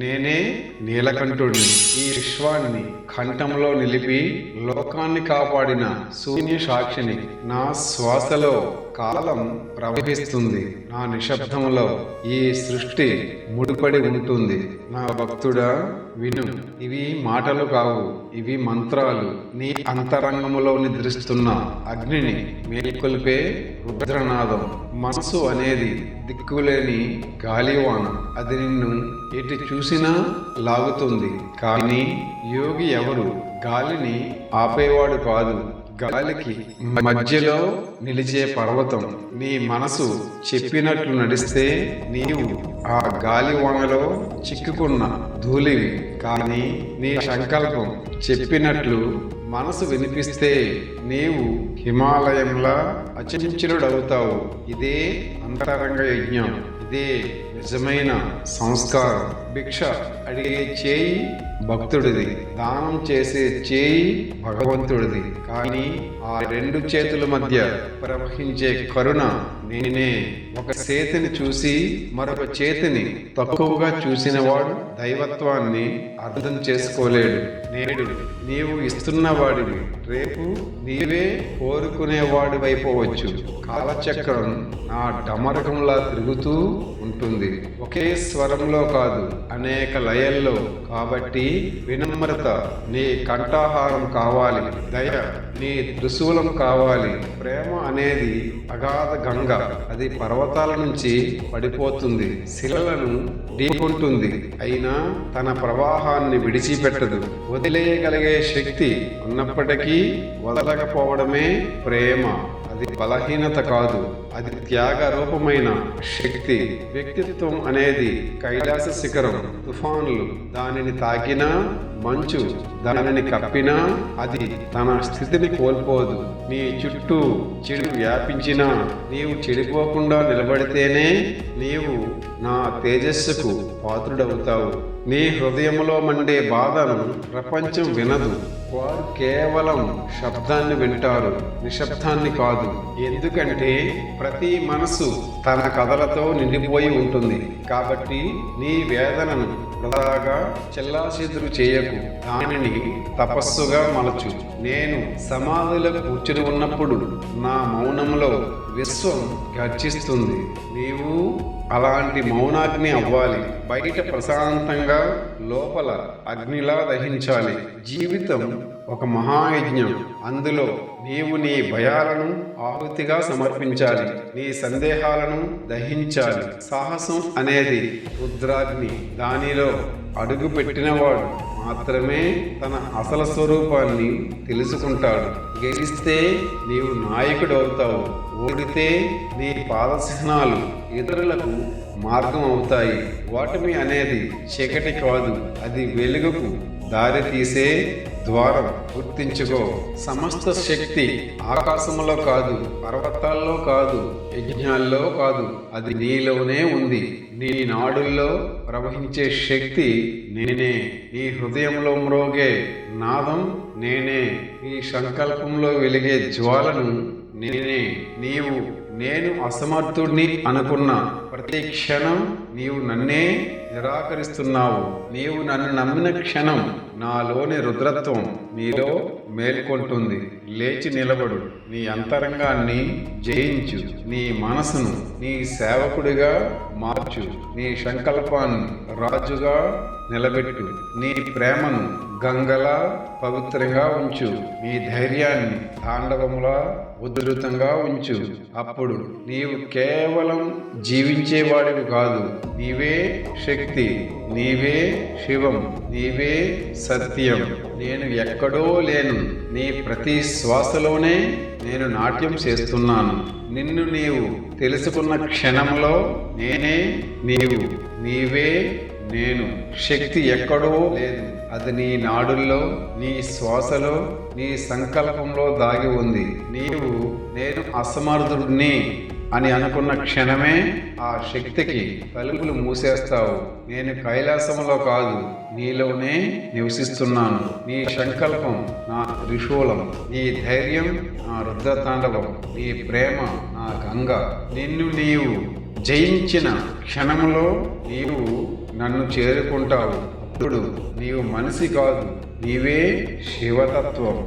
నేనే నీలకంఠుడిని. ఈ విశ్వాన్ని కంఠంలో నిలిపి లోకాన్ని కాపాడిన శూన్య సాక్షిని. నా శ్వాసలో కాలం ప్రవహిస్తుంది. నా నిశ్శబ్దంలో ఈ సృష్టి ముడిపడి ఉంటుంది. నా భక్తుడా విను, ఇవి మాటలు కావు, ఇవి మంత్రాలు. నీ అంతరంగములో నిద్రిస్తున్న అగ్నిని మేల్కొల్పే రుద్రనాదం. మనసు అనేది దిక్కులేని గాలివాన. అది నిన్ను ఎటు చూసినా లాగుతుంది. కానీ యోగి ఎవరు? గాలిని ఆపేవాడు కాదు, గాలికి మధ్యలో నిలిచే పర్వతం. నీ మనసు చెప్పినట్లు నడిస్తే నీవు ఆ గాలివానలో చిక్కుకున్న ధూళివి. కానీ నీ సంకల్పం చెప్పినట్లు మనసు వినిపిస్తే నీవు హిమాలయంలా అచంచలుడవుతావు. ఇదే అంతరంగ యజ్ఞం. ఇదే నిజమైన సంస్కారం. భిక్ష అడిగే చేయి భక్తుడిది, దానం చేసే చేయి భగవంతుడిది. కానీ ఆ రెండు చేతుల మధ్య ప్రవహించే కరుణ నేనే. ఒక చేతిని చూసి మరొక చేతిని తక్కువగా చూసిన వాడు దైవత్వాన్ని అర్థం చేసుకోలేడు. నేడు నీవు ఇస్తున్న వాడివి, రేపు నీవే కోరుకునేవాడివైపోవచ్చు. కాలచక్రం నా డమరకంలా తిరుగుతూ ఉంటుంది, ఒకే స్వరంలో కాదు, అనేక లయల్లో. కాబట్టి వినమ్రత నీ కంఠాహారం కావాలి, దయ నీ త్రిశూలం కావాలి. ప్రేమ అనేది అగాధ గంగ. అది పర్వతాల నుంచి పడిపోతుంది, శిలలను ఢీకొంటుంది, అయినా తన ప్రవాహాన్ని విడిచిపెట్టదు. వదిలేయగలిగే శక్తి ఉన్నప్పటికీ వదలకపోవడమే ప్రేమ. అది బలహీనత కాదు, అది త్యాగ రూపమైన శక్తి. వ్యక్తిత్వం అనేది కైలాస శిఖరం. తుఫాన్లు దానిని తాకినా, మంచు దానిని కప్పినా అది తన స్థితిని కోల్పోదు. నీ చుట్టూ చెడు వ్యాపించినా నీవు చెడిపోకుండా నిలబడితేనే నీవు నా తేజస్సుకు పాత్రుడవుతావు. నీ హృదయంలో మండే బాధను ప్రపంచం వినదు. వారు కేవలం శబ్దాన్ని వింటారు, నిశ్శబ్దాన్ని కాదు. ఎందుకంటే ప్రతి మనసు తన కథలతో నిండిపోయి ఉంటుంది. కాబట్టి నీ వేదనను వృధాగా చెల్లాచెదురు చేయకు, దానిని తపస్సుగా మలచు. నేను సమాధిలో కూర్చుని ఉన్నప్పుడు నా మౌనంలో విశ్వం గర్జిస్తుంది. నీవు అలాంటి మౌనాగ్ని అవ్వాలి. బయట ప్రశాంతంగా, లోపల అగ్నిలా దహించాలి. జీవితం ఒక మహాయజ్ఞం. అందులో నీవు నీ భయాలను ఆహుతిగా సమర్పించాలి, నీ సందేహాలను దహించాలి. సాహసం అనేది రుద్రాగ్ని. దానిలో అడుగు పెట్టినవాడు మాత్రమే తన అసలు స్వరూపాన్ని తెలుసుకుంటాడు. గెలిస్తే నీవు నాయకుడు అవుతావు, ఓడితే నీ పాదచిహ్నాలు ఇతరులకు మార్గం అవుతాయి. ఓటమి అనేది చీకటి కాదు, అది వెలుగుకు దారి తీసే ద్వారం. గుర్తించుకో, సమస్త శక్తి ఆకాశంలో కాదు, పర్వతాల్లో కాదు, యజ్ఞాల్లో కాదు, అది నీలోనే ఉంది. నీ నాడుల్లో ప్రవహించే శక్తి నేనే. నీ హృదయంలో మ్రోగే నాదం నేనే. నీ సంకల్పంలో వెలిగే జ్వాలను నేనే. నీవు నేను అసమర్థుడిని అనుకున్న ప్రతి క్షణం నీవు నన్నే నిరాకరిస్తున్నావు. నీవు నన్ను నమ్మిన క్షణం నాలోని రుద్రత్వం నీలో మేల్కొంటుంది. లేచి నిలబడు, నీ అంతరంగాన్ని జయించు, నీ మనసును నీ సేవకుడిగా మార్చు, నీ సంకల్పాన్ని రాజుగా నిలబెట్టు, నీ ప్రేమను గంగలా పవిత్రంగా ఉంచు, నీ ధైర్యాన్ని తాండవములా ఉధృతంగా ఉంచు. అప్పుడు నీవు కేవలం జీవించేవాడివి కాదు, నీవే శక్తి, నీవే శివం, నీవే సత్యం. నేను ఎక్కడో లేను, నీ ప్రతి శ్వాసలోనే నేను నాట్యం చేస్తున్నాను. నిన్ను నీవు తెలుసుకున్న క్షణంలో నేనే నీవు, నీవే నేను. శక్తి ఎక్కడో లేదు, అది నీ నాడుల్లో, నీ శ్వాసలో, నీ సంకల్పంలో దాగి ఉంది. నీవు నేను అసమర్థుడిని అని అనుకున్న క్షణమే ఆ శక్తికి తలుపులు మూసేస్తావు. నేను కైలాసంలో కాదు, నీలోనే నివసిస్తున్నాను. నీ సంకల్పం నా త్రిశూలం, నీ ధైర్యం నా రుద్రతాండవం, నీ ప్రేమ నా గంగ. నిన్ను నీవు జయించిన క్షణంలో నీవు నన్ను చేరుకుంటావు. అప్పుడు నీవు మనిషి కాదు, నీవే శివతత్వం.